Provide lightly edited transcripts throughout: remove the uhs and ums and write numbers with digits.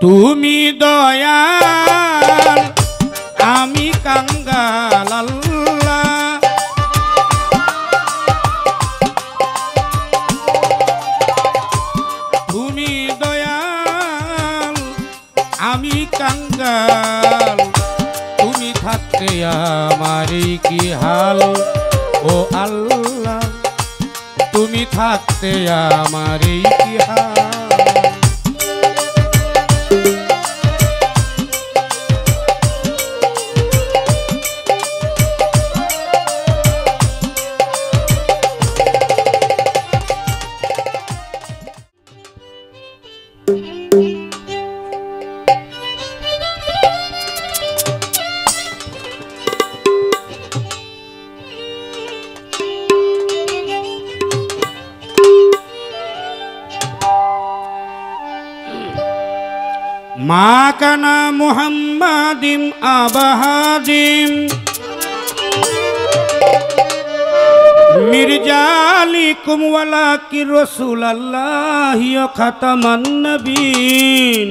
তুমি দয়াল আমি কাঙ্গাল আল্লাহ, তুমি দয়াল আমি কাঙ্গাল, তুমি থাকতে আমার কি হাল ও আল্লাহ, তুমি থাকতে আমার কি হাল। মা কানা মুহাম্মাদিম আবাহাদিম মির্জালিকুম ওয়ালাকি রাসূলুল্লাহি ওয়া খাতামান নবিয়্যিন।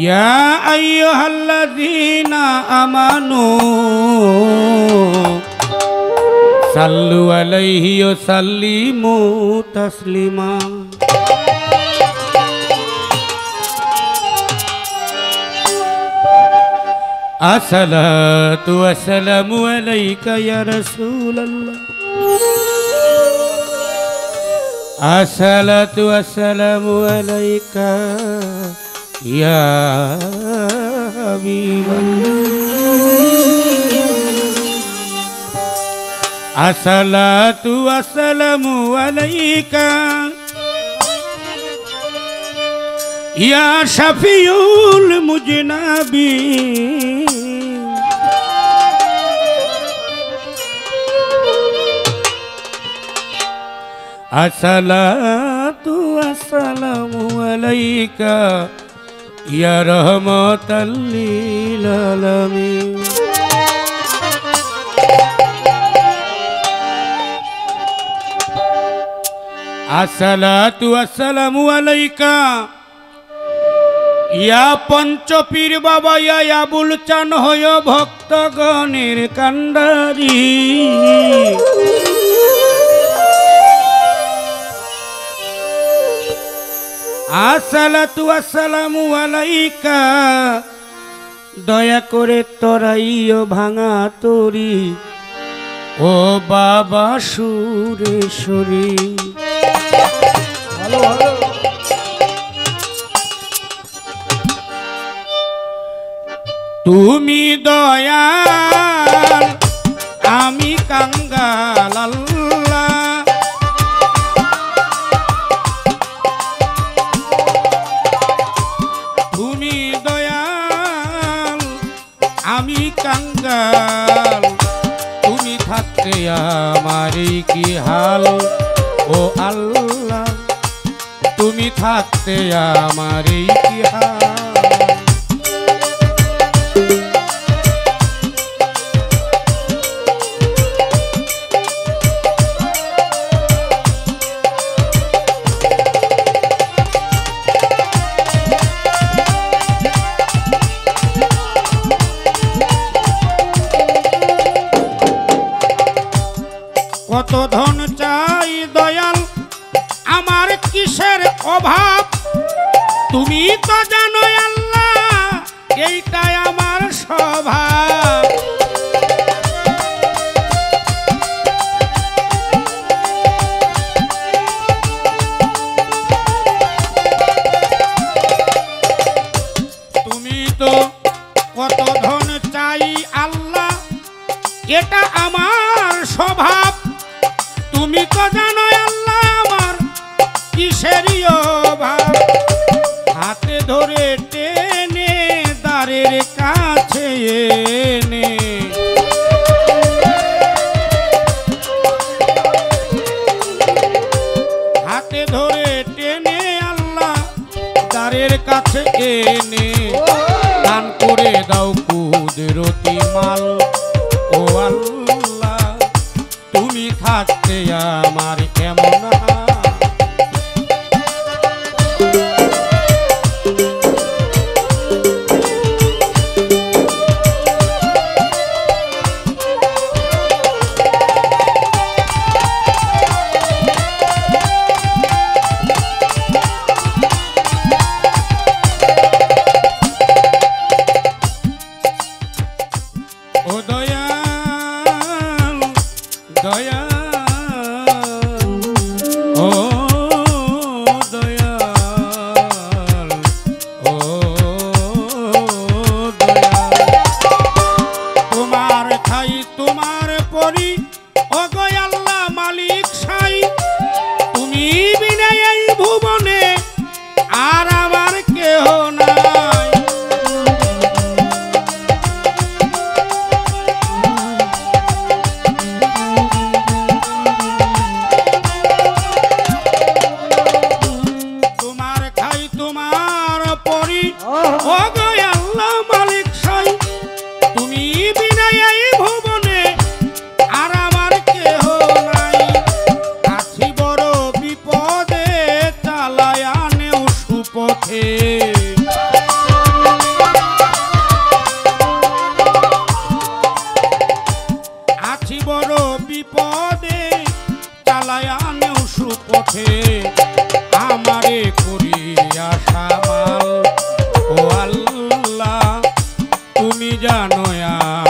ইয়া আইয়ুহাল্লাযীনা আমানু সাল্লু আলাইহি ওয়া সাল্লিমু তাসলিমা। আসসালাতু ওয়াসসালামু আলাইকা ইয়া রাসূলুল্লাহ, আসসালাতু ওয়াসসালামু আলাইকা ইয়া হাবিবাল্লাহ, আসসালাতু ওয়াসসালামু আলাইকা ইয়া শাফিউল মুজনাবিন। আসসালাতু ওয়াসসালামু আলাইকা ইয়া রাহমাতাল লিল আলামিন। আসসালাতু ওয়াসসালামু আলাইকা ইয়া পঞ্চপীর বাবা ইয়া আবুল চান হয় ভক্তগণের কান্ডারি। আসসালাতু ওয়াসসালামু আলাইকা দয়া করে তরাইও ভাঙা তরি ও বাবা সুরেশ্বরী। ভালো ভালো। তুমি দয়াল আমি কাঙ্গাল আল্লাহ, তুমি দয়াল আমি কাঙ্গাল, তুমি থাকতে আমার কি হাল ও আল্লাহ, তুমি থাকতে আমার কি হাল। কত ধন চাই দয়াল আমার কিসের অভাব, তুমি তো জানো আল্লাহ এইটাই আমার স্বভাব। তুমি তো কত ধন চাই আল্লাহ এটা আমার স্বভাব, তুমি তো জানো আল্লাহ আমার কিসেরই অভাব। হাতে ধরে টেনে দ্বারের কাছে এনে, হাতে ধরে টেনে আল্লাহ দ্বারের কাছে এনে দান করে দাও কুদরতি মাল ও আল্লাহ, তুমি থাকতে আমার কেমন হাল। কালায়ানেও সুপথে আমারে করিয়া সামাল। ও আল্লাহ তুমি জানো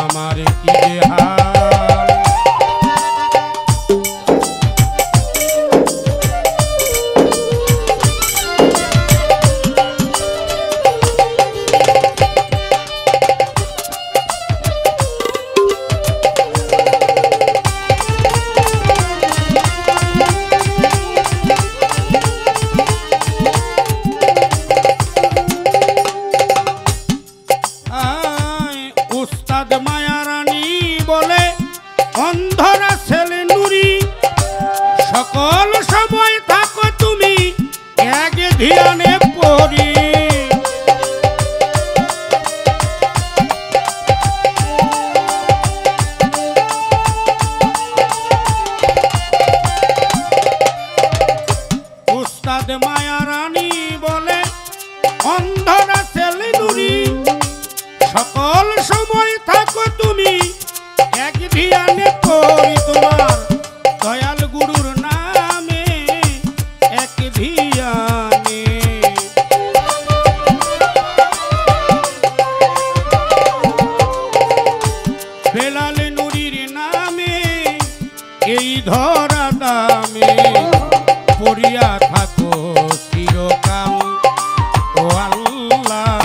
আমার কি যে হাল। উস্তাদ মায়ারানী বলে অন্ধরা ছেলে নুরি, সকল সময় থাকো তুমি এক ধ্যানে পড়ি। উস্তাদ মায়ারানী বলে অন্ধরা ছেলে নুরি, সকল সময় থাকো তুমি এক ধ্যানে পড়ি। তোমার দয়াল গুরুর নামে এক ধ্যানে। বেলাল নুরির নামে এই ধরা দামে পড়িয়া থাকো চিরকাল। ও আল্লাহ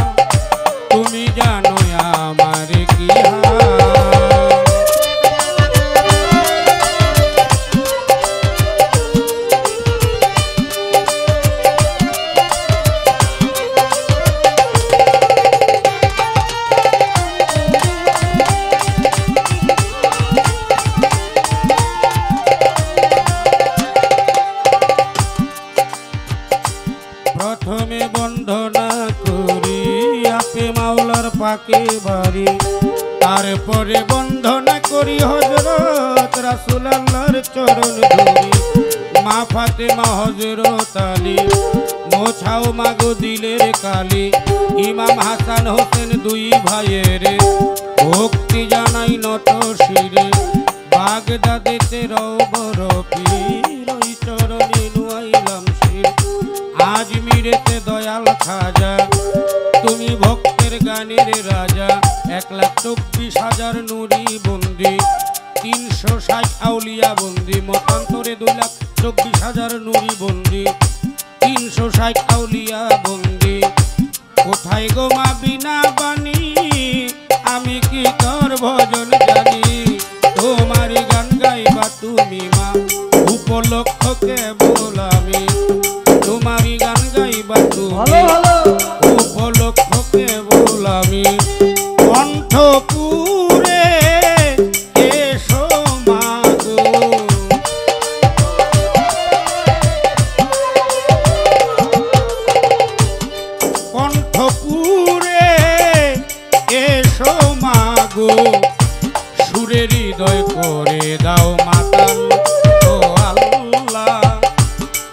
তুমি জানো আমার কি হাল। প্রথমে বন্দনা করি আপে মাওলার পাকে বাড়ি, তারপরে বন্দনা করি হযরত রাসূলুল্লাহর চরণ ধরি। মা ফাতেমা হযরত আলী মোছাও মাগো দিলের কালি, ইমাম হাসান হোসেন দুই ভাইয়ের ভক্তি জানাই নত শিরে। বাগদাদেতে রওবর পীর ওই চরণে নুয়াইলাম শির। আজমিরেতে দয়াল খাজা তুমি ভক্তের গানের রাজা। 1,24,000 নুরি বন্দি, 360 আউলিয়া বন্দি। মতান্তরে 2,24,000 নুরি বন্দি, 360 আউলিয়া বন্দি। কোথায় গো মা বিনা বাণী আমি কি তোর ভজন জানি। তোমারই গান গাইবা তুমি মা উপলক্ষ কেবল আমি। তোমারই গান গাইবা তুমি উপলক্ষ কেবল আমি। কণ্ঠপুরে এসো মাগো, কণ্ঠপুরে এসো মাগো, সুরের হৃদয় করে দাও মাতাল। ও আল্লাহ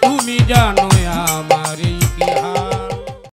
তুমি জানো